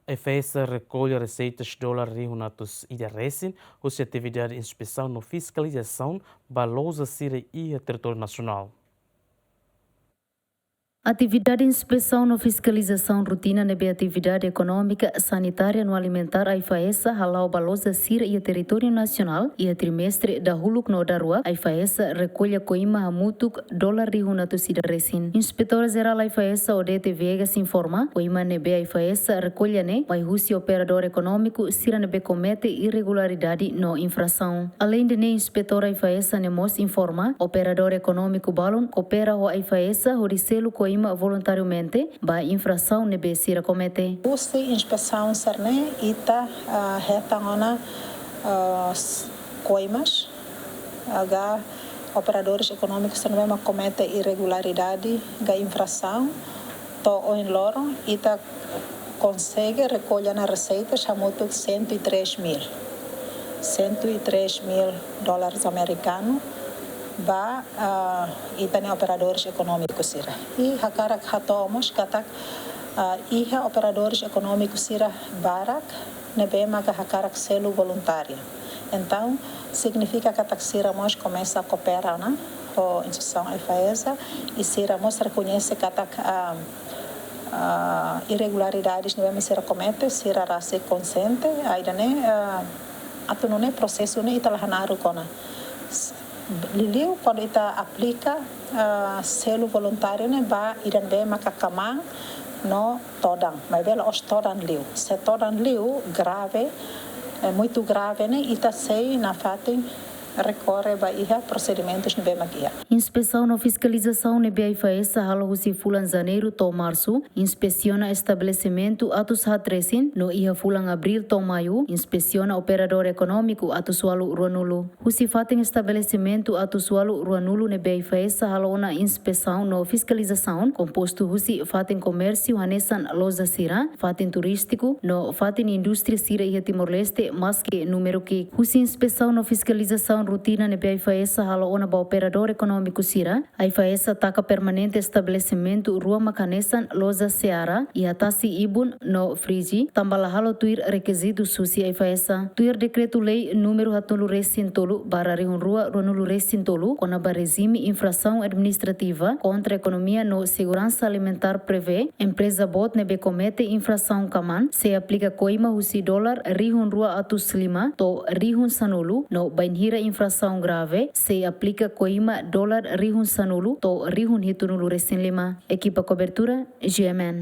A FES recolhe receitas de dólar reunidos e recém, com atividade de inspeção e fiscalização, balousa Síria e território nacional. Atividade de inspeção no fiscalização rotina na atividade econômica, sanitária no alimentar a IFAESA, halau balosa Síria e território nacional e a trimestre da Huluk no Darua, a IFAESA recolhe coima hamutuk dólar rihunatu sida resin. Inspetor-geral a IFAESA Odete Viegas informa, coima nebe a IFAESA recolhe ne, vai rusi operador econômico, Síria nebe comete irregularidade no infração. Além de ne, inspetor a IFAESA nemos informa, operador econômico balon, coopera o a IFAESA, hodicelo coima voluntariamente ba infração nebe Síria comete. Usi inspeção serne ita retangona coimas aga operadores econômicos não comete irregularidade ga infração to em loro ita consegue recolher na receita chamuto 103 mil dólares americanos ba itane operadores econômicos sira e hakarak hatomos katak iha operadores econômicos sira barak nebe maga hakarak selo voluntária. Então significa que a sira mos começa a cooperar na com a instituição IFAESA e sira mos reconhece que irregularidades nebe sira comete sira rase consente ainda ne atunone processo ne italahanaru kona Liliu, quando ita aplica selo voluntário, né, ba iran be makakamang no todang, mas vela os todang liu. Se todang liu grave, muito grave, né, ita sei na fatin recorre ba iha procedimentos no magia. Inspeção na fiscalização na IFAESA halo husi fulan janeiro to março, inspeciona estabelecimento atus hatresin no iha fulan abril to maio, inspeciona operador econômico atus walu ruanulu. Husi fatin estabelecimento atus walu ruanulu na IFAESA halo na inspeção no fiscalização, composto husi fatin comércio hanesan loja sira, fatin turístico, no fatin indústria sira iha Timor-Leste, mas que número que husi inspeção no fiscalização rotina na IFAESA halo na ba operador econômico sira, a IFAESA taca permanente estabelecimento rua macanesan loja seara e atasi ibun no frigi, tambala halo tuir requisito susi a IFAESA. Tuir decreto lei número hatulu recintolo bara rihun rua runulu recintolo kona ba regime infração administrativa contra a economia no segurança alimentar prevê, empresa bot nebe comete infração kaman, se aplica coima husi dólar rihun rua atus lima to rihun sanulu no bainhira infração grave, se aplica coima dólar rihun sanulu to rihun hitunulu recém lima. Equipa cobertura GMN.